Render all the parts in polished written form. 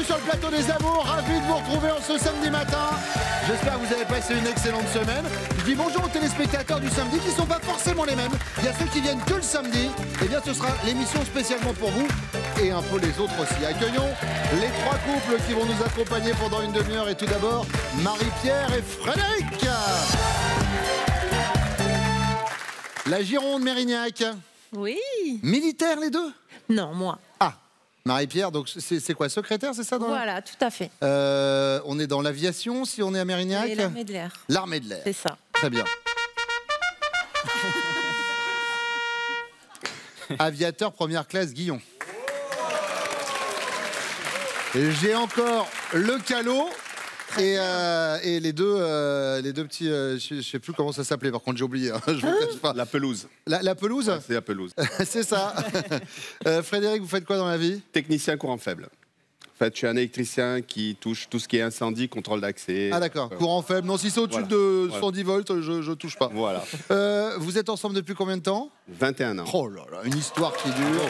sur le plateau des Amours, ravi de vous retrouver en ce samedi matin. J'espère que vous avez passé une excellente semaine. Je dis bonjour aux téléspectateurs du samedi qui ne sont pas forcément les mêmes. Il y a ceux qui viennent que le samedi. Eh bien, ce sera l'émission spécialement pour vous et un peu les autres aussi. Accueillons les trois couples qui vont nous accompagner pendant une demi-heure. Et tout d'abord, Marie-Pierre et Frédéric. La Gironde Mérignac. Oui. Militaires les deux? Non, moi. Ah, Marie-Pierre, donc c'est quoi, secrétaire, c'est ça Voilà, tout à fait. On est dans l'aviation si on est à Mérignac? Et l'armée de l'air. L'armée de l'air. C'est ça. Très bien. Aviateur première classe, Guillon. J'ai encore le calot et les deux petits. Je sais plus comment ça s'appelait. Par contre, j'ai oublié. Hein, je vous cache pas. La pelouse. La pelouse. Ouais, c'est la pelouse. C'est ça. Frédéric, vous faites quoi dans la vie? Technicien courant faible. En fait, je suis un électricien qui touche tout ce qui est incendie, contrôle d'accès. Ah d'accord. Courant faible. Non, si c'est au-dessus Voilà. de Voilà. 110 volts, je touche pas. Voilà. Vous êtes ensemble depuis combien de temps? 21 ans. Oh là là, une histoire qui dure.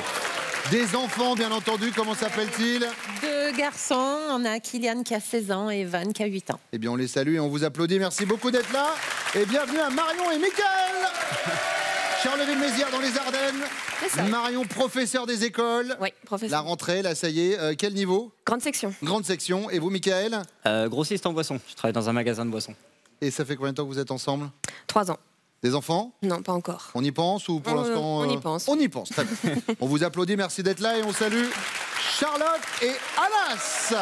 Des enfants, bien entendu. Comment s'appellent-ils? Deux garçons. On a Kylian qui a 16 ans et Van qui a 8 ans. Eh bien, on les salue et on vous applaudit. Merci beaucoup d'être là. Et bienvenue à Marion et Mickaël. Charleville-Mézières dans les Ardennes. C'est ça. Marion, professeur des écoles. Oui, La professeur. rentrée, là, ça y est. Quel niveau? Grande section. Grande section. Et vous, Mickaël? Grossiste en boisson. Je travaille dans un magasin de boissons. Et ça fait combien de temps que vous êtes ensemble? 3 ans. Des enfants? Non, pas encore. On y pense ou pour l'instant On y pense. On y pense, très bien. On vous applaudit, merci d'être là et on salue Charlotte et Anas.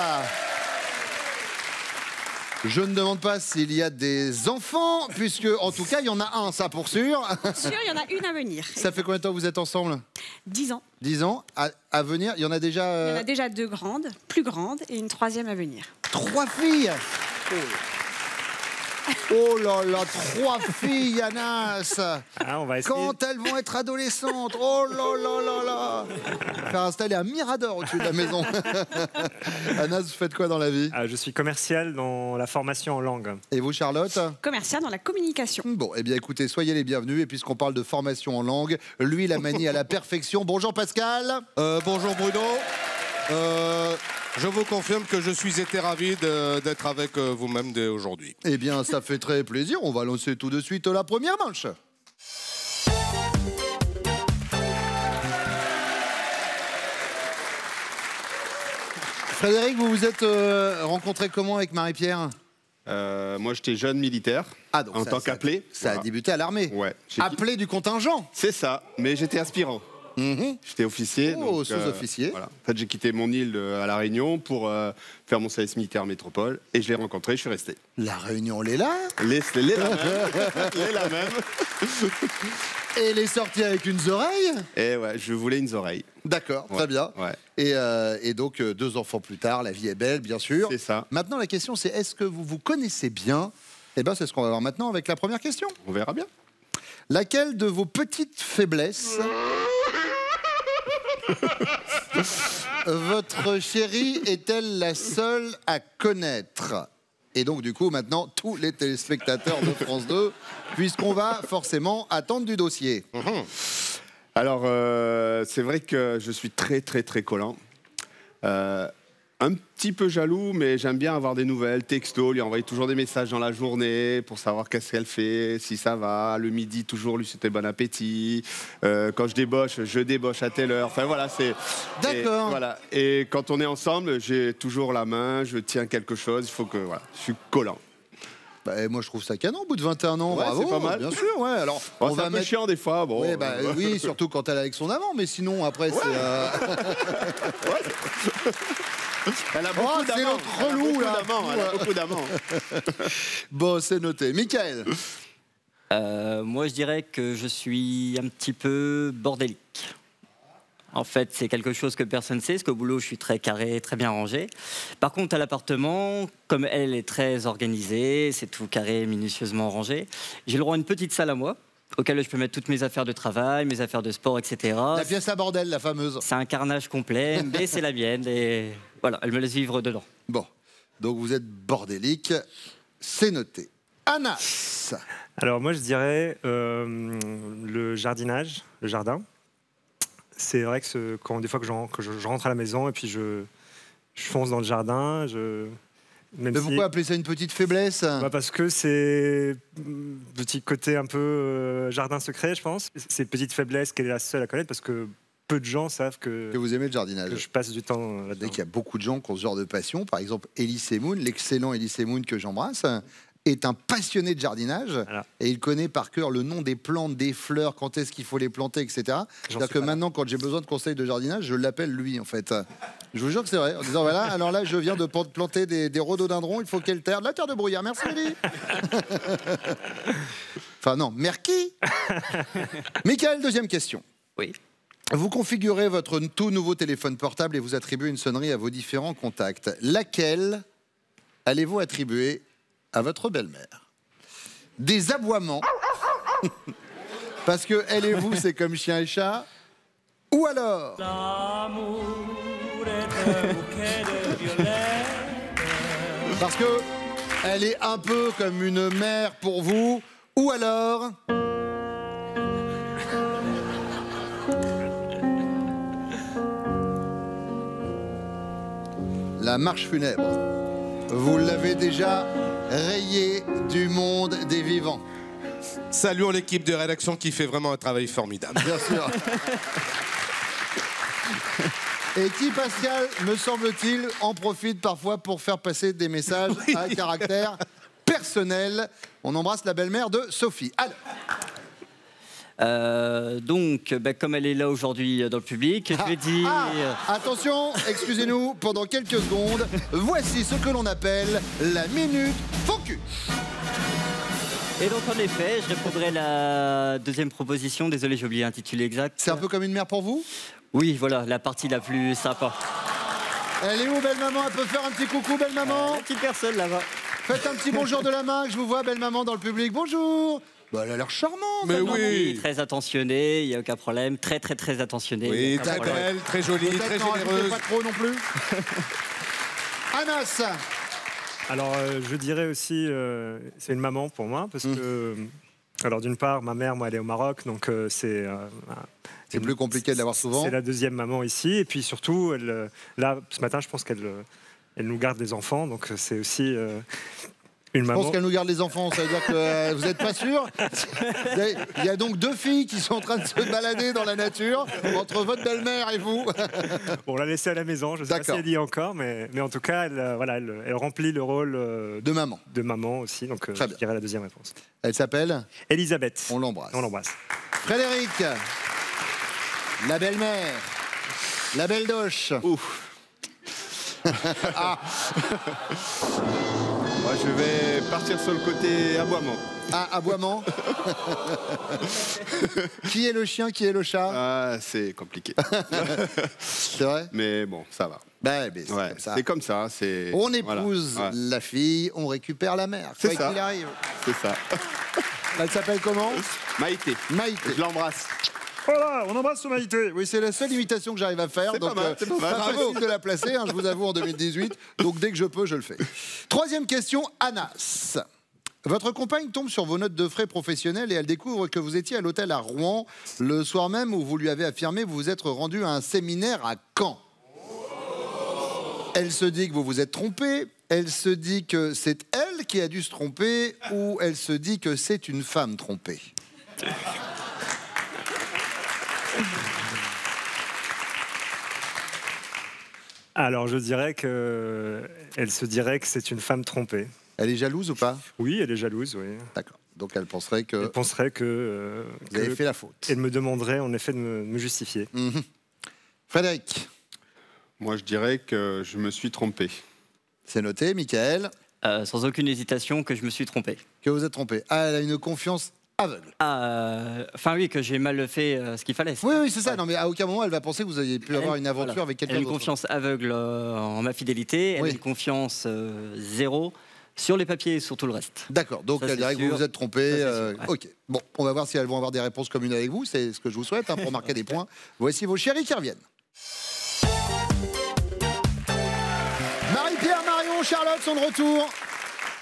Je ne demande pas s'il y a des enfants, puisque en tout cas il y en a un, ça pour sûr. Sûr, il y en a une à venir. Ça fait combien de temps que vous êtes ensemble? 10 ans. 10 ans. À venir, il y en a déjà Il y en a déjà 2 grandes, plus grandes, et une 3e à venir. 3 filles. Oh là là, 3 filles, Anas. On va essayer. Quand elles vont être adolescentes, oh là là là là. Faire installer un mirador au-dessus de la maison. Anas, vous faites quoi dans la vie? Je suis commercial dans la formation en langue. Et vous, Charlotte? Commercial dans la communication. Bon, eh bien écoutez, soyez les bienvenus. Et puisqu'on parle de formation en langue, lui la manie à la perfection. Bonjour Pascal. Bonjour Bruno. Je vous confirme que je suis été ravi d'être avec vous-même dès aujourd'hui. Eh bien, ça fait très plaisir. On va lancer tout de suite la première manche. Frédéric, vous vous êtes rencontré comment avec Marie-Pierre? Moi, j'étais jeune militaire. Ah, donc en ça- tant ça- qu'appelé. Ça a Voilà. débuté à l'armée. Ouais. Appelé du contingent. C'est ça, mais j'étais aspirant. Mhm. J'étais officier. Oh, donc, sous-officier. Voilà. En fait, j'ai quitté mon île à La Réunion pour faire mon service militaire métropole. Et je l'ai rencontré, je suis resté. La Réunion, elle est là. Les la même. Les la même. Et elle est sortie avec une oreille. Et ouais, je voulais une oreille. D'accord, Ouais, très bien. ouais. Et donc, 2 enfants plus tard, la vie est belle, bien sûr. C'est ça. Maintenant, la question, c'est est-ce que vous vous connaissez bien? Eh bien, c'est ce qu'on va voir maintenant avec la première question. On verra bien. Laquelle de vos petites faiblesses votre chérie est-elle la seule à connaître? Et donc, du coup, maintenant, tous les téléspectateurs de France 2, puisqu'on va forcément attendre du dossier. Alors, c'est vrai que je suis très, très, très collant. Un petit peu jaloux, mais j'aime bien avoir des nouvelles, texto, lui envoyer toujours des messages dans la journée pour savoir qu'est-ce qu'elle fait, si ça va. Le midi, toujours lui souhaiter bon appétit. Quand je débauche à telle heure. Enfin voilà, c'est. D'accord. Et, voilà. Et quand on est ensemble, j'ai toujours la main, je tiens quelque chose. Il faut que voilà, je suis collant. Bah, moi, je trouve ça canon, au bout de 21 ans. Ouais, Bravo, c'est pas mal. bien sûr. Ouais. Alors, Bon, on c'est va un peu mettre. chiant des fois. Bon, Ouais, bah, oui, surtout quand elle est avec son amant, mais sinon, après, c'est. Elle a Oh, beaucoup c'est d'amants. l'autre relou, là. Elle a beaucoup d'amants. Bon, c'est noté. Mickaël. Moi, je dirais que je suis un petit peu bordélique. En fait, c'est quelque chose que personne ne sait, parce qu'au boulot, je suis très carré, très bien rangé. Par contre, à l'appartement, comme elle est très organisée, c'est tout carré, minutieusement rangé, j'ai le droit à une petite salle à moi, auquel je peux mettre toutes mes affaires de travail, mes affaires de sport, etc. La pièce à bordel, la fameuse. C'est un carnage complet, mais c'est la mienne, et voilà, elle me laisse vivre dedans. Bon, donc vous êtes bordélique, c'est noté. Anas. Alors moi je dirais le jardinage, le jardin. C'est vrai que des fois que je rentre à la maison et puis je fonce dans le jardin. Mais pourquoi appeler ça une petite faiblesse? Parce que c'est petit côté un peu jardin secret, je pense. C'est petite faiblesse qu'elle est la seule à connaître parce que peu de gens savent que vous aimez le jardinage. Que je passe du temps là-dedans. Vous savez qu'il y a beaucoup de gens qui ont ce genre de passion. Par exemple, Elie Semoun, l'excellent Elie Semoun que j'embrasse, est un passionné de jardinage. Voilà. Et il connaît par cœur le nom des plantes, des fleurs, quand est-ce qu'il faut les planter, etc. C'est-à-dire que maintenant, quand j'ai besoin de conseils de jardinage, je l'appelle lui, en fait. Je vous jure que c'est vrai. En disant, voilà, alors là, je viens de planter des rhododendrons, il faut quelle terre? De la terre de brouillard. Merci, Elie. Enfin, non, merci. Michael, deuxième question. Oui. Vous configurez votre tout nouveau téléphone portable et vous attribuez une sonnerie à vos différents contacts. Laquelle allez-vous attribuer à votre belle-mère? Des aboiements, parce que elle et vous, c'est comme chien et chat, ou alors parce que elle est un peu comme une mère pour vous, ou alors la marche funèbre. Vous l'avez déjà rayé du monde des vivants. Saluons l'équipe de rédaction qui fait vraiment un travail formidable. Bien sûr. Et qui, Pascal, me semble-t-il, en profite parfois pour faire passer des messages à caractère personnel. On embrasse la belle-mère de Sophie. Alors. Donc, comme elle est là aujourd'hui dans le public, je vais dire... Attention, excusez-nous, pendant quelques secondes, voici ce que l'on appelle la minute focus. Et donc, en effet, je répondrai à la deuxième proposition. Désolé, j'ai oublié l'intitulé exact. C'est un peu comme une mère pour vous? Oui, voilà, la partie la plus sympa. Elle est où, belle maman? Elle peut faire un petit coucou, belle maman? La petite personne là-bas. Faites un petit bonjour de la main, que je vous vois, belle maman, dans le public. Bonjour. Bah, elle a l'air charmante. Mais belle oui. maman. Très attentionnée, il n'y a aucun problème. Très, très, très attentionnée. Oui, très belle, très jolie, très généreuse. Pas trop non plus. Anas. Alors, je dirais aussi, c'est une maman pour moi, parce que, alors d'une part, ma mère, moi, elle est au Maroc, donc c'est plus compliqué de l'avoir souvent. C'est la deuxième maman ici, et puis surtout, là, ce matin, je pense qu'elle nous garde des enfants, donc c'est aussi une maman. Je pense qu'elle nous garde les enfants, ça veut dire que vous n'êtes pas sûr. Il y a donc deux filles qui sont en train de se balader dans la nature, entre votre belle-mère et vous. Bon, on l'a laissée à la maison, je ne sais pas si elle y est encore, mais en tout cas, elle remplit le rôle de maman. De maman aussi, donc je dirais la deuxième réponse. Elle s'appelle Elisabeth. On l'embrasse. On l'embrasse. Frédéric, la belle-mère, la belle doche. Ouf. Moi, je vais partir sur le côté aboiement. Ah, aboiement. Qui est le chien, qui est le chat? Ah, c'est compliqué. C'est vrai? Mais bon, ça va. Bah, mais c'est comme ça. On épouse voilà. la fille, on récupère la mère. C'est quoi ça. qu'il arrive. C'est ça. Elle s'appelle comment? Maïté. Maïté. Je l'embrasse. Voilà, on embrasse Maïté. Oui, c'est la seule imitation que j'arrive à faire. C'est Donc, pas mal, c'est pas mal. pas facile de la placer, hein, je vous avoue, en 2018. Donc, dès que je peux, je le fais. Troisième question, Anas. Votre compagne tombe sur vos notes de frais professionnelles et elle découvre que vous étiez à l'hôtel à Rouen le soir même où vous lui avez affirmé vous vous êtes rendu à un séminaire à Caen. Elle se dit que vous vous êtes trompé, elle se dit que c'est elle qui a dû se tromper ou elle se dit que c'est une femme trompée. Alors, je dirais qu'elle se dirait que c'est une femme trompée. Elle est jalouse ou pas? Oui, elle est jalouse, oui. D'accord. Donc elle penserait que... Elle penserait que... vous avez fait la faute. Elle me demanderait en effet de me justifier. Frédéric. Moi, je dirais que je me suis trompé. C'est noté, Michael. Sans aucune hésitation que je me suis trompé. Que vous êtes trompé. Ah, elle a une confiance aveugle. Enfin oui, que j'ai mal fait ce qu'il fallait. Oui, c'est ça. Non, mais à aucun moment, elle va penser que vous aviez pu avoir une aventure avec quelqu'un d'autre. Elle a d'autre. une confiance aveugle en ma fidélité. Elle a une confiance zéro sur les papiers et sur tout le reste. D'accord. Donc elle dirait que vous vous êtes trompé. Ok. Bon, on va voir si elles vont avoir des réponses communes avec vous. C'est ce que je vous souhaite pour marquer des points. Voici vos chéris qui reviennent. Marie-Pierre, Marion, Charlotte sont de retour.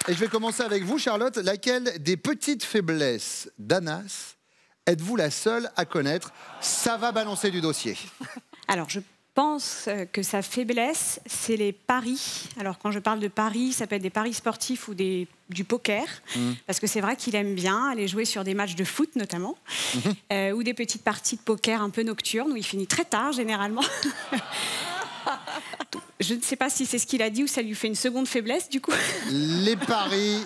Et je vais commencer avec vous, Charlotte. Laquelle des petites faiblesses d'Anas êtes-vous la seule à connaître? Ça va balancer du dossier. Alors, je pense que sa faiblesse, c'est les paris. Alors quand je parle de paris, ça peut être des paris sportifs ou du poker, parce que c'est vrai qu'il aime bien aller jouer sur des matchs de foot notamment, ou des petites parties de poker un peu nocturnes, où il finit très tard généralement. Je ne sais pas si c'est ce qu'il a dit ou ça lui fait une seconde faiblesse du coup. Les paris,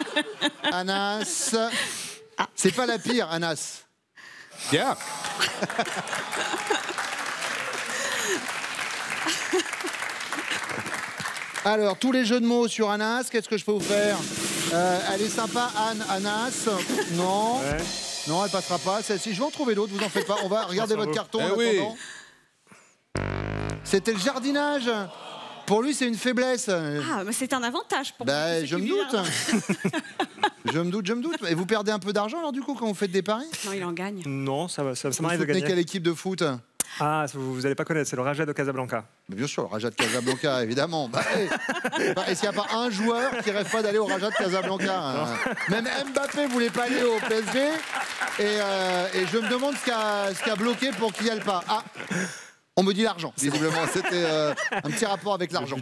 Anas. C'est pas la pire, Anas. Bien. Alors, tous les jeux de mots sur Anas, qu'est-ce que je peux vous faire? Elle est sympa, Anne, Anas. Non. Ouais. Non, elle passera pas. Celle-ci, je vais en trouver d'autres, vous en faites pas. On va regarder votre carton en oui. attendant. C'était le jardinage. Pour lui, c'est une faiblesse. Ah, mais c'est un avantage pour moi. Ben, je me doute. Je me doute. Et vous perdez un peu d'argent alors du coup quand vous faites des paris? Non, il en gagne. Non, ça Vous m'arrive de soutenez gagner. quelle équipe de foot? Ah, vous n'allez pas connaître, c'est le Raja de Casablanca. Mais bien sûr, le Raja de Casablanca, évidemment. Est-ce qu'il n'y a pas un joueur qui rêve pas d'aller au Raja de Casablanca hein? Même Mbappé voulait pas aller au PSG. Et je me demande ce qui a bloqué pour qu'il n'y aille pas. Ah, on me dit l'argent, visiblement. C'était un petit rapport avec l'argent.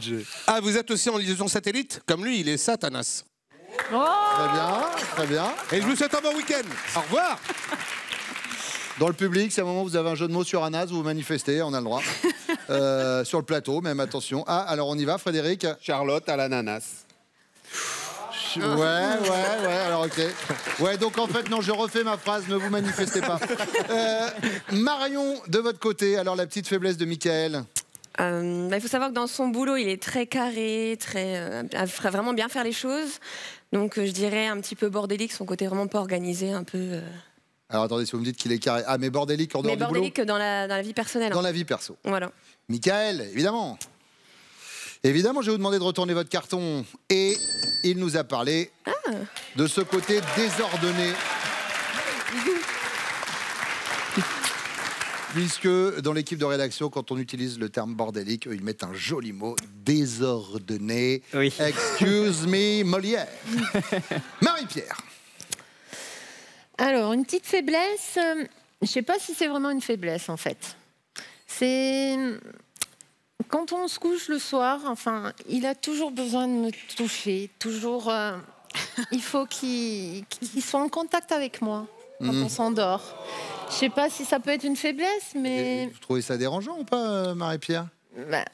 Ah, vous êtes aussi en liaison satellite? Comme lui, il est Satanas. Très bien, très bien. Et je vous souhaite un bon week-end. Au revoir. Dans le public, si à un moment vous avez un jeu de mots sur Anas, vous manifestez, on a le droit. Sur le plateau, même attention. Ah, alors on y va, Frédéric? Charlotte à l'ananas. Ouais, alors ok. Ouais, donc en fait, non, je refais ma phrase, ne vous manifestez pas. Marion, de votre côté, alors la petite faiblesse de Mickaël? Il faut savoir que dans son boulot, il est très carré, ferait vraiment bien faire les choses. Donc je dirais un petit peu bordélique, son côté vraiment pas organisé, un peu... Alors attendez, si vous me dites qu'il est carré. Ah, mais bordélique en dehors Mais du boulot? bordélique dans la vie personnelle. Dans la vie perso. Voilà. Mickaël, évidemment. Évidemment, je vais vous demander de retourner votre carton. Et il nous a parlé de ce côté désordonné. Puisque dans l'équipe de rédaction, quand on utilise le terme bordélique, ils mettent un joli mot, désordonné. Oui. Excuse me, Molière. Marie-Pierre. Alors, une petite faiblesse, je ne sais pas si c'est vraiment une faiblesse en fait. C'est quand on se couche le soir, enfin, il a toujours besoin de me toucher, toujours. Il faut qu'il soit en contact avec moi quand on s'endort. Je ne sais pas si ça peut être une faiblesse, mais. Et vous trouvez ça dérangeant ou pas, Marie-Pierre? Bah,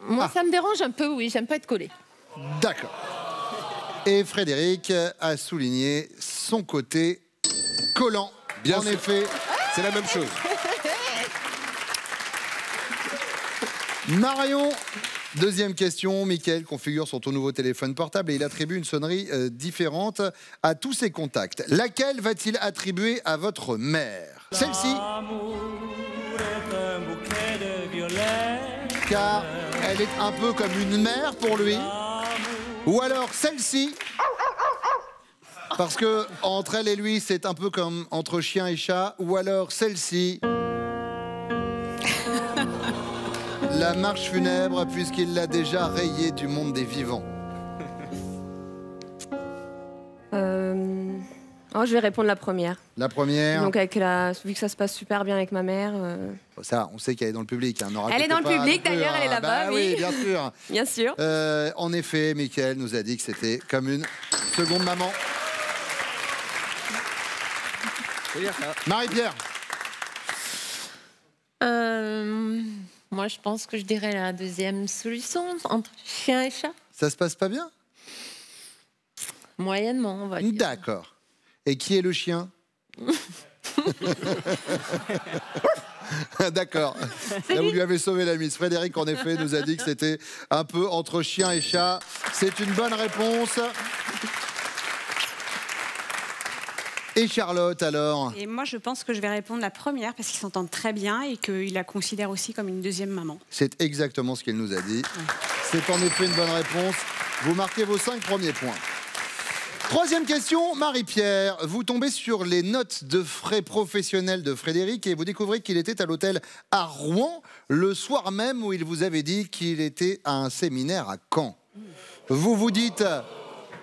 moi, ça me dérange un peu, oui, j'aime pas être collée. D'accord. Et Frédéric a souligné son côté collant. Bien en sûr. effet. C'est la même chose. Marion, deuxième question. Mickaël configure son tout nouveau téléphone portable et il attribue une sonnerie différente à tous ses contacts. Laquelle va-t-il attribuer à votre mère? Celle-ci. Car elle est un peu comme une mère pour lui. Ou alors celle-ci. Parce que entre elle et lui, c'est un peu comme entre chien et chat. Ou alors celle-ci. La marche funèbre, puisqu'il l'a déjà rayée du monde des vivants. Je vais répondre la première. La première. Donc vu que ça se passe super bien avec ma mère. Ça, on sait qu'elle est dans le public. Hein, Elle est dans le public, d'ailleurs, elle est là-bas, bah, oui. bien sûr. Bien sûr. En effet, Mickaël nous a dit que c'était comme une seconde maman. Marie-Pierre. Moi, je pense que je dirais la deuxième solution, entre chien et chat. Ça se passe pas bien? Moyennement, on va dire. D'accord. Et qui est le chien? D'accord. Là, vous lui avez sauvé la mise. Frédéric, en effet, nous a dit que c'était un peu entre chien et chat. C'est une bonne réponse. Et Charlotte, alors? Et moi, je pense que je vais répondre la première parce qu'ils s'entendent très bien et qu'il la considère aussi comme une deuxième maman. C'est exactement ce qu'elle nous a dit. C'est en effet une bonne réponse. Vous marquez vos 5 premiers points. Troisième question, Marie-Pierre. Vous tombez sur les notes de frais professionnels de Frédéric et vous découvrez qu'il était à l'hôtel à Rouen le soir même où il vous avait dit qu'il était à un séminaire à Caen. Vous vous dites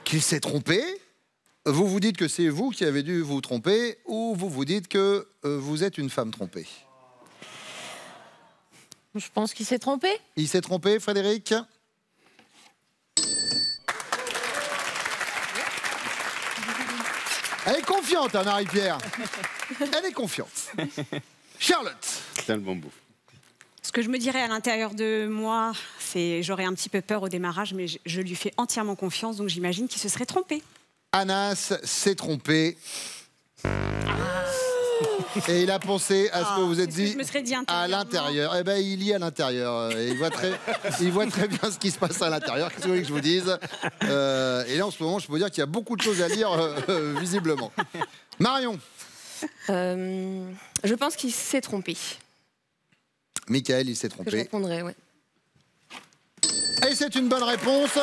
qu'il s'est trompé, vous vous dites que c'est vous qui avez dû vous tromper ou vous vous dites que vous êtes une femme trompée. Je pense qu'il s'est trompé. Il s'est trompé, Frédéric? Elle est confiante, hein, Marie-Pierre. Elle est confiante. Charlotte. C'est le bon bout. Ce que je me dirais à l'intérieur de moi, c'est j'aurais un petit peu peur au démarrage, mais je lui fais entièrement confiance, donc j'imagine qu'il se serait trompé. Anas s'est trompé. Et il a pensé à ce que vous êtes dit, je me serais dit à l'intérieur. Eh ben, il lit à l'intérieur. Il voit très bien ce qui se passe à l'intérieur. Qu'est-ce que vous voulez que je vous dise? Et là, en ce moment, je peux vous dire qu'il y a beaucoup de choses à lire, visiblement. Marion. Je pense qu'il s'est trompé. Michael, il s'est Que je trompé. répondrai, ouais. Et c'est une bonne réponse.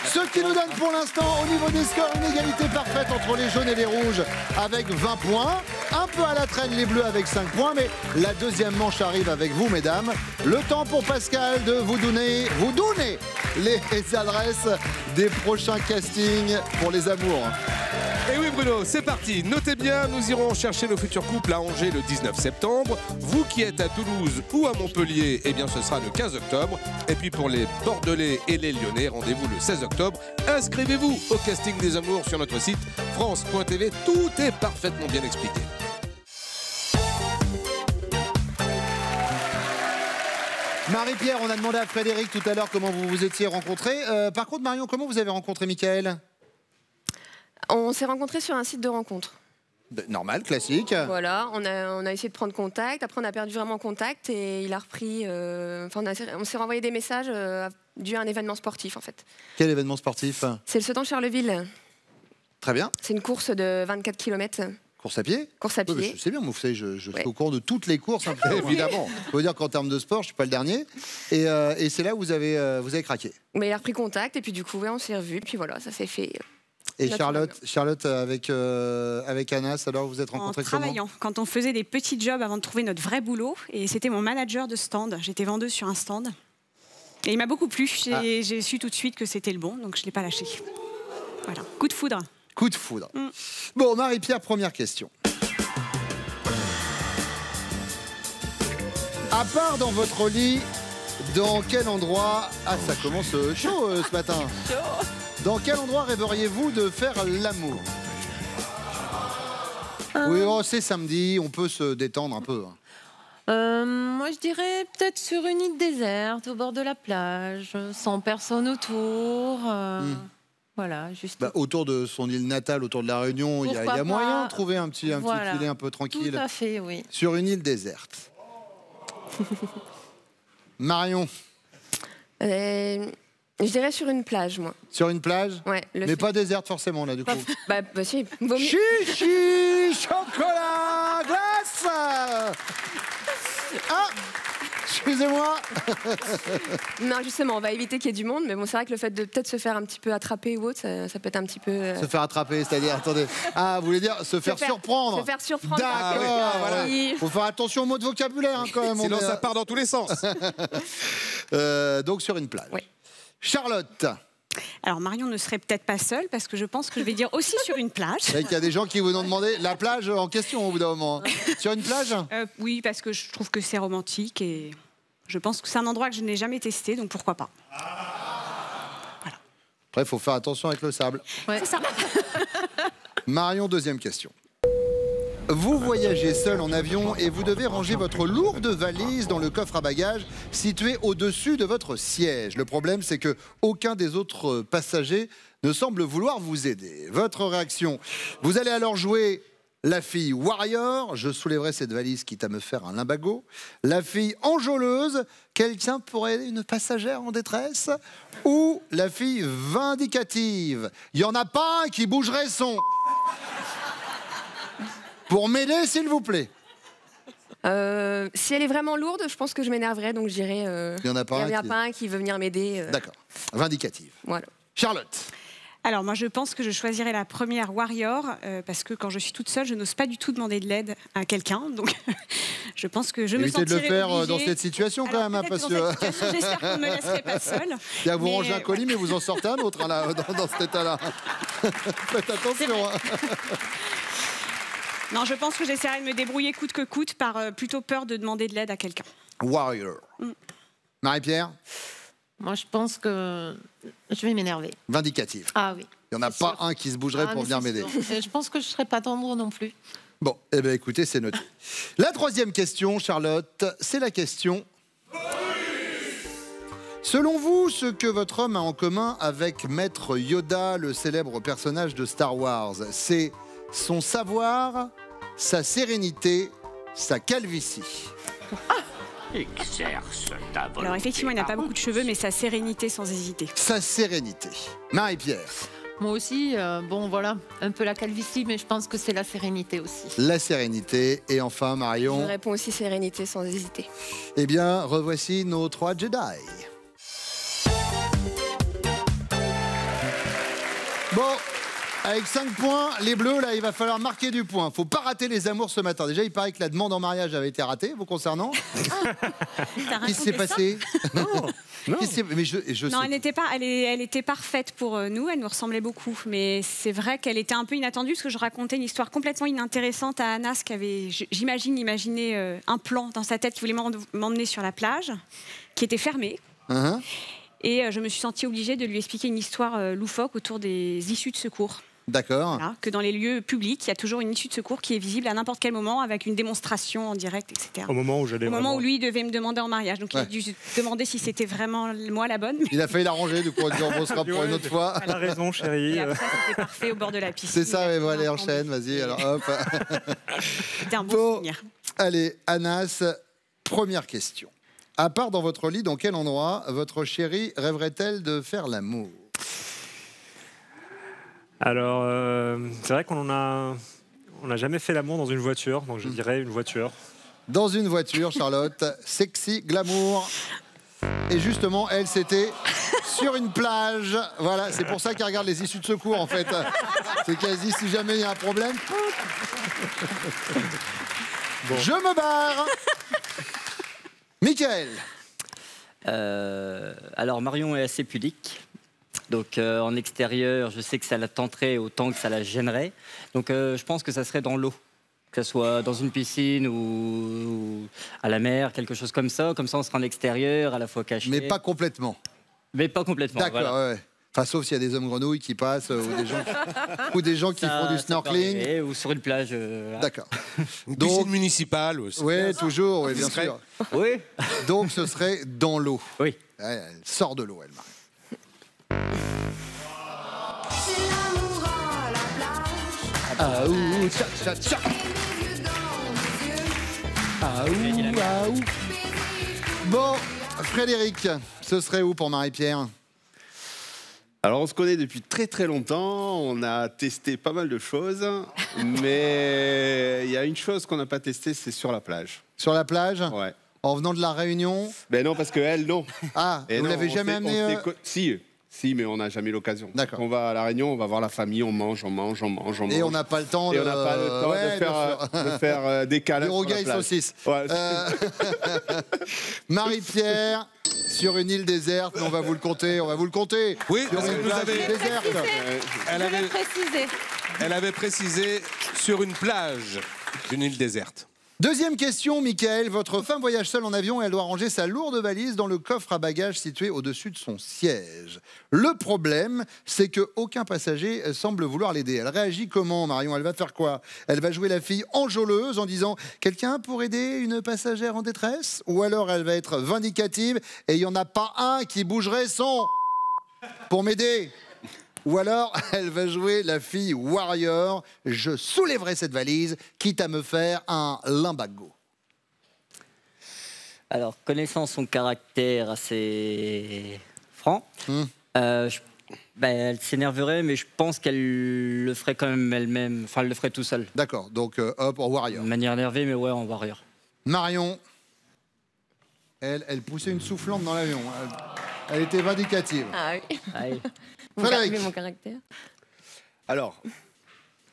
Ce qui nous donne pour l'instant, au niveau des scores, une égalité parfaite entre les jaunes et les rouges avec 20 points. Un peu à la traîne les bleus avec 5 points, mais la deuxième manche arrive avec vous, mesdames. Le temps pour Pascal de vous donner les adresses des prochains castings pour les amours. Et oui Bruno, c'est parti. Notez bien, nous irons chercher nos futurs couples à Angers le 19 septembre. Vous qui êtes à Toulouse ou à Montpellier, eh bien ce sera le 15 octobre. Et puis pour les Bordelais et les Lyonnais, rendez-vous le 16 octobre. Inscrivez-vous au casting des amours sur notre site France.tv. Tout est parfaitement bien expliqué. Marie-Pierre, on a demandé à Frédéric tout à l'heure comment vous vous étiez rencontrés. Par contre, Marion, comment vous avez rencontré Michael? On s'est rencontrés sur un site de rencontre. Normal, classique. Voilà, on a essayé de prendre contact. Après, on a perdu vraiment contact et il a repris. On s'est renvoyé des messages dû à un événement sportif, en fait. Quel événement sportif? C'est le Sedan Charleville. Très bien. C'est une course de 24 km. Course à pied? Course à pied. Oui, je sais bien, vous savez, je suis au courant de toutes les courses. Hein, évidemment. Il faut dire qu'en termes de sport, je ne suis pas le dernier. Et c'est là où vous avez craqué. Mais il a repris contact et puis du coup, ouais, on s'est revus. Puis voilà, ça s'est fait. Et Charlotte avec Anas, alors vous êtes rencontrés comment? En travaillant, quand on faisait des petits jobs avant de trouver notre vrai boulot. Et c'était mon manager de stand. J'étais vendeuse sur un stand. Et il m'a beaucoup plu. J'ai su tout de suite que c'était le bon, donc je ne l'ai pas lâché. Voilà, coup de foudre. Coup de foudre. Bon, Marie-Pierre, première question. À part dans votre lit, dans quel endroit... Ah, ça commence chaud ce matin. Dans quel endroit rêveriez-vous de faire l'amour? Oui, oh, c'est samedi, on peut se détendre un peu. Moi, je dirais peut-être sur une île déserte, au bord de la plage, sans personne autour. Voilà, juste. Bah, autour de son île natale, autour de la Réunion, il y a moyen de trouver un petit filet un peu tranquille. Tout à fait, oui. Sur une île déserte. Marion. Je dirais sur une plage, moi. Sur une plage? Ouais. Mais pas déserte forcément, là, du coup. Bah si, vaut mieux. Chichi, chocolat, glace. Ah, excusez-moi. Non, justement, on va éviter qu'il y ait du monde, mais bon, c'est vrai que le fait de peut-être se faire un petit peu attraper ou autre, ça peut être un petit peu... Se faire attraper, c'est-à-dire, attendez, vous voulez dire se faire surprendre? Se faire surprendre. D'accord, voilà. Faut faire attention aux mots de vocabulaire, hein, quand même. Sinon, ça part dans tous les sens. Donc, sur une plage. Oui. Charlotte. Alors Marion ne serait peut-être pas seule parce que je pense que je vais dire aussi sur une plage. Vous savez qu'il y a des gens qui vous ont demandé la plage en question au bout d'un moment. Sur une plage? Oui, parce que je trouve que c'est romantique et je pense que c'est un endroit que je n'ai jamais testé, donc pourquoi pas. Voilà. Après, il faut faire attention avec le sable. Ouais. C'est ça. Marion, deuxième question. Vous voyagez seul en avion et vous devez ranger votre lourde valise dans le coffre à bagages situé au-dessus de votre siège. Le problème, c'est que aucun des autres passagers ne semble vouloir vous aider. Votre réaction? Vous allez alors jouer la fille warrior, je soulèverai cette valise quitte à me faire un limbago. La fille enjôleuse, quelqu'un pour aider une passagère en détresse. Ou la fille vindicative, il n'y en a pas un qui bougerait son... Pour m'aider, s'il vous plaît. Si elle est vraiment lourde, je pense que je m'énerverais, donc je dirais... Il n'y en a pas un qui veut venir m'aider. D'accord. Vindicative. Voilà. Charlotte. Alors moi je pense que je choisirais la première warrior parce que quand je suis toute seule, je n'ose pas du tout demander de l'aide à quelqu'un. Donc je pense que je me Évitez sentirais de le faire obligée. dans cette situation quand même. Parce que... J'espère qu'on ne me laisserait pas seule. Vous rangez un colis mais vous en sortez un autre là, dans cet état-là. Faites attention. Non, je pense que j'essaierai de me débrouiller coûte que coûte par plutôt peur de demander de l'aide à quelqu'un. Warrior. Marie-Pierre? Moi, je pense que je vais m'énerver. Vindicative. Ah oui. Il n'y en a pas un qui se bougerait pour venir m'aider. Je pense que je ne serai pas tendre non plus. Bon, eh bien écoutez, c'est noté. La troisième question, Charlotte, c'est la question... Selon vous, ce que votre homme a en commun avec Maître Yoda, le célèbre personnage de Star Wars, c'est son savoir, sa sérénité, sa calvitie. Exerce ta volonté. Alors effectivement, il n'a pas beaucoup de cheveux, mais sa sérénité sans hésiter. Sa sérénité. Marie-Pierre? Moi aussi, bon voilà, un peu la calvitie, mais je pense que c'est la sérénité aussi. La sérénité. Et enfin, Je Marion? réponds aussi sérénité sans hésiter. Eh bien, revoici nos 3 Jedi. Bon, avec 5 points, les bleus, là, il va falloir marquer du point. Faut pas rater les amours ce matin. Déjà, il paraît que la demande en mariage avait été ratée, vous concernant. Qu'est-ce qui s'est passé? Non. Mais je Non, sais. elle était parfaite pour nous, elle nous ressemblait beaucoup. Mais c'est vrai qu'elle était un peu inattendue, parce que je racontais une histoire complètement inintéressante à Anas, qui avait, j'imagine, imaginé un plan dans sa tête qui voulait m'emmener sur la plage, qui était fermé. Et je me suis sentie obligée de lui expliquer une histoire loufoque autour des issues de secours. D'accord. Voilà, que dans les lieux publics, il y a toujours une issue de secours qui est visible à n'importe quel moment, avec une démonstration en direct, etc. Au moment où j'allais. Au moment où lui devait me demander en mariage. Donc il a dû se demander si c'était vraiment moi la bonne. Il a failli l'arranger, du coup, on dit on bossera pour une autre fois. Elle a raison, chérie. Et après, c'était parfait au bord de la piscine. C'est ça, mais bon, allez, enchaîne, vas-y, alors hop. C'était un bon souvenir. Allez, Anas, première question. À part dans votre lit, dans quel endroit votre chérie rêverait-elle de faire l'amour? Alors, c'est vrai qu'on n'a jamais fait l'amour dans une voiture, donc je dirais une voiture. Dans une voiture, Charlotte, sexy, glamour. Et justement, elle, c'était sur une plage. Voilà, c'est pour ça qu'elle regarde les issues de secours, en fait. C'est qu'elle se dit, si jamais il y a un problème... Bon. Je me barre. Mickaël. Alors, Marion est assez pudique. Donc, en extérieur, je sais que ça la tenterait autant que ça la gênerait. Donc, je pense que ça serait dans l'eau. Que ce soit dans une piscine ou à la mer, quelque chose comme ça. Comme ça, on sera en extérieur, à la fois caché. Mais pas complètement. Mais pas complètement, D'accord, voilà. ouais. Enfin, sauf s'il y a des hommes grenouilles qui passent ou des gens qui font du snorkeling. Arriver, ou sur une plage. D'accord. Une piscine municipale aussi. Oui, toujours, oui, bien Discret. sûr. Oui. Donc, ce serait dans l'eau. Oui. Ouais, elle sort de l'eau, elle, Marie. Ah ouh, tcha tcha tcha. Ah ouh, ah ouh. Bon, Frédéric, ce serait où pour Marie-Pierre? Alors, on se connaît depuis très très longtemps, on a testé pas mal de choses, mais il y a une chose qu'on n'a pas testée, c'est sur la plage. Sur la plage? Ouais. En venant de la Réunion? Ben non, parce qu'elle, non. Ah, Et vous non, l'avez jamais amené Si, mais on n'a jamais eu l'occasion. D'accord. On va à La Réunion, on va voir la famille, on mange. Et on n'a pas le temps Et on n'a pas le temps Ouais, de faire des câlins. du rogaille saucisse. Ouais. Marie-Pierre, sur une île déserte, on va vous le compter, Oui, sur parce une que vous plage avez- déserte. Elle avait précisé sur une plage d'une île déserte. Deuxième question, Mickaël. Votre femme voyage seule en avion et elle doit ranger sa lourde valise dans le coffre à bagages situé au-dessus de son siège. Le problème, c'est qu'aucun passager semble vouloir l'aider. Elle réagit comment, Marion? Elle va faire quoi? Elle va jouer la fille enjôleuse en disant « Quelqu'un pour aider une passagère en détresse ?» Ou alors elle va être vindicative et il n'y en a pas un qui bougerait son pour m'aider. Ou alors, elle va jouer la fille warrior. Je soulèverai cette valise, quitte à me faire un limbago. Alors, connaissant son caractère assez franc, elle s'énerverait, mais je pense qu'elle le ferait quand même elle-même. Enfin, elle le ferait tout seul. D'accord, donc hop, en warrior. De manière énervée, mais ouais, en warrior. Marion, elle poussait une soufflante dans l'avion. Elle était vindicative. Ah oui. Allez. Frédéric. Mon caractère. Alors,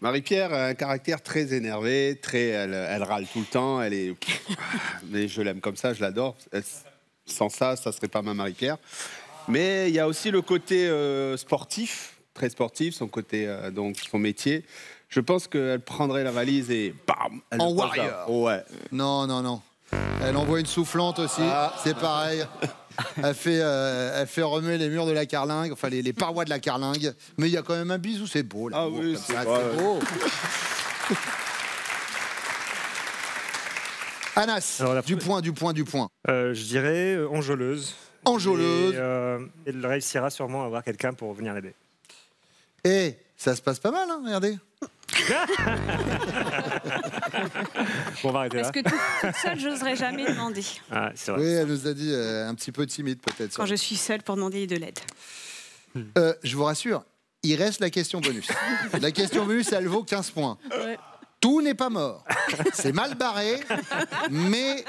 Marie-Pierre a un caractère très énervé, elle râle tout le temps, mais je l'aime comme ça, je l'adore. Sans ça, ça serait pas ma Marie-Pierre. Mais il y a aussi le côté sportif, très sportif, son côté, donc son métier. Je pense qu'elle prendrait la valise et bam, elle En le pose là. warrior. Ouais. Non, non, non. Elle envoie une soufflante aussi, c'est pareil. Elle fait remuer les murs de la carlingue, enfin les parois de la carlingue. Mais il y a quand même un bisou, c'est beau. Là, oui, c'est beau. Anas, Alors, du point. Je dirais enjôleuse. Enjôleuse. Et elle réussira sûrement à avoir quelqu'un pour venir l'aider. Et ça se passe pas mal, hein, regardez. Bon, on va arrêter là. Parce que toute seule, j'oserais jamais demander. Ah, c'est vrai. Oui, elle nous a dit un petit peu timide peut-être. Quand je suis seule pour demander de l'aide. Je vous rassure, il reste la question bonus. La question bonus, elle vaut 15 points. Tout n'est pas mort. C'est mal barré, mais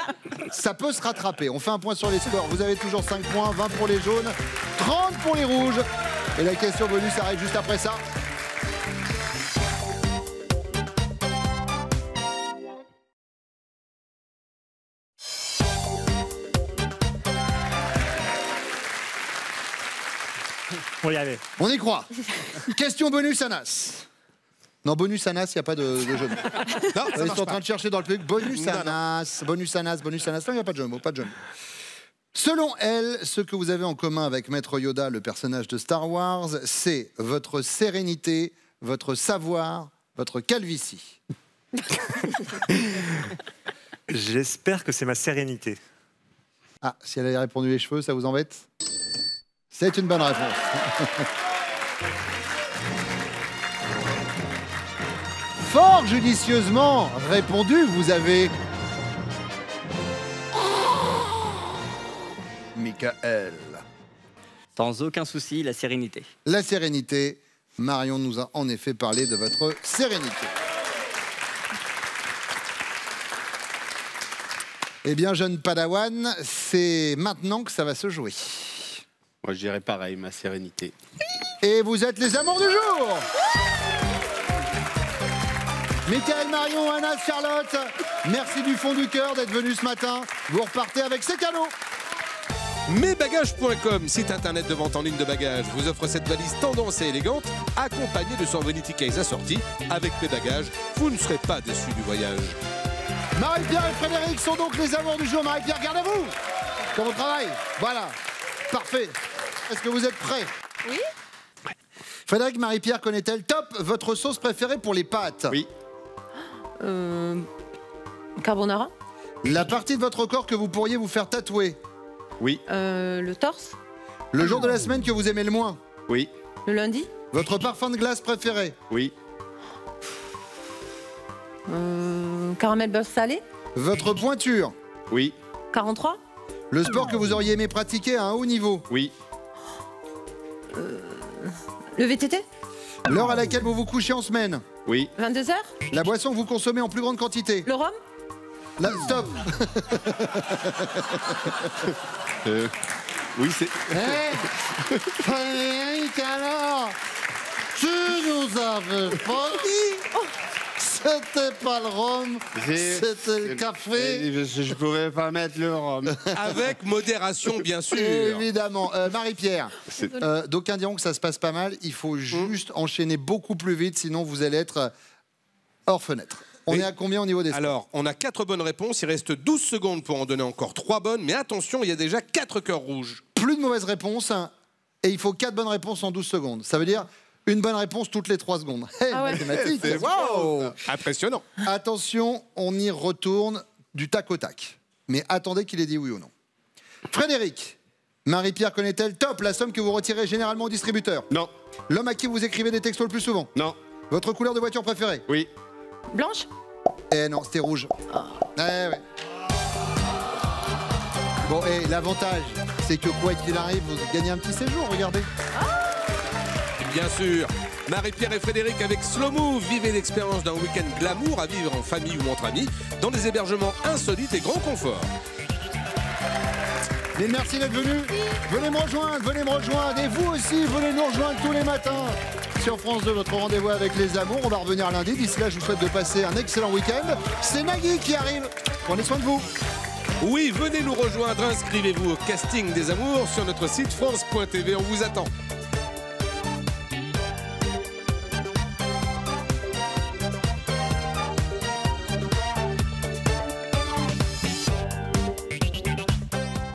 ça peut se rattraper. On fait un point sur les scores. Vous avez toujours 5 points, 20 pour les jaunes, 30 pour les rouges. Et la question bonus arrive juste après ça. On y aller. On y croit. Question bonus Anas. Non, bonus Anas, il n'y a pas de jeu de mots. Non, Ils sont en train de chercher dans le public. Bonus Anas, bonus Anas. Non, il n'y a pas de jeu de mots, pas de jeu de mots. Selon elle, ce que vous avez en commun avec Maître Yoda, le personnage de Star Wars, c'est votre sérénité, votre savoir, votre calvitie. J'espère que c'est ma sérénité. Ah, si elle avait répondu les cheveux, ça vous embête? C'est une bonne réponse. Fort judicieusement répondu, vous avez... Michael. Sans aucun souci, la sérénité. La sérénité. Marion nous a en effet parlé de votre sérénité. Eh bien, jeune Padawan, c'est maintenant que ça va se jouer. Moi, je dirais pareil, ma sérénité. Et vous êtes les amours du jour. Michael, Marion, Anas, Charlotte, merci du fond du cœur d'être venus ce matin. Vous repartez avec ces cadeaux. Mesbagages.com, site internet de vente en ligne de bagages, vous offre cette valise tendance et élégante, accompagnée de son vanity case assorti. Avec mes bagages, vous ne serez pas déçus du voyage. Marie-Pierre et Frédéric sont donc les amours du jour. Marie-Pierre, gardez-vous dans votre travail. Voilà, parfait. Est-ce que vous êtes prêts? Oui. Frédéric, Marie-Pierre, connaît-elle top votre sauce préférée pour les pâtes? Oui. Carbonara. La partie de votre corps que vous pourriez vous faire tatouer? Oui. Le torse. Le jour de la semaine que vous aimez le moins? Oui. Le lundi. Votre parfum de glace préféré? Oui. Caramel beurre salé. Votre pointure? Oui. 43. Le sport que vous auriez aimé pratiquer à un haut niveau? Oui. Le VTT. L'heure à laquelle vous vous couchez en semaine? Oui. 22h. La boisson que vous consommez en plus grande quantité? Le rhum. Stop. Oui, c'est... Frédéric, alors, tu nous avais pas dit? C'était pas le rhum, c'était le café. Je pouvais pas mettre le rhum. Avec modération, bien sûr. Évidemment. Marie-Pierre, d'aucuns diront que ça se passe pas mal. Il faut juste enchaîner beaucoup plus vite, sinon vous allez être hors fenêtre. On est à combien au niveau des scores? Alors, on a 4 bonnes réponses. Il reste 12 secondes pour en donner encore 3 bonnes. Mais attention, il y a déjà 4 cœurs rouges. Plus de mauvaises réponses. Et il faut 4 bonnes réponses en 12 secondes. Ça veut dire une bonne réponse toutes les 3 secondes. Mathématiques. Wow. Impressionnant. Attention, on y retourne du tac au tac. Mais attendez qu'il ait dit oui ou non. Frédéric, Marie-Pierre connaît-elle top la somme que vous retirez généralement au distributeur? Non. L'homme à qui vous écrivez des textos le plus souvent? Non. Votre couleur de voiture préférée? Oui. Blanche. Eh non, c'était rouge. Ouais. Bon, et l'avantage, c'est que quoi qu'il arrive, vous gagnez un petit séjour, regardez. Bien sûr. Marie-Pierre et Frédéric avec Slow Move. Vivez l'expérience d'un week-end glamour à vivre en famille ou entre amis dans des hébergements insolites et grand confort. Mais merci d'être venus. Venez me rejoindre. Et vous aussi, venez nous rejoindre tous les matins sur France 2, votre rendez-vous avec les amours. On va revenir lundi. D'ici là, je vous souhaite de passer un excellent week-end. C'est Nagui qui arrive. Prenez soin de vous. Oui, venez nous rejoindre. Inscrivez-vous au casting des amours sur notre site France.tv. On vous attend.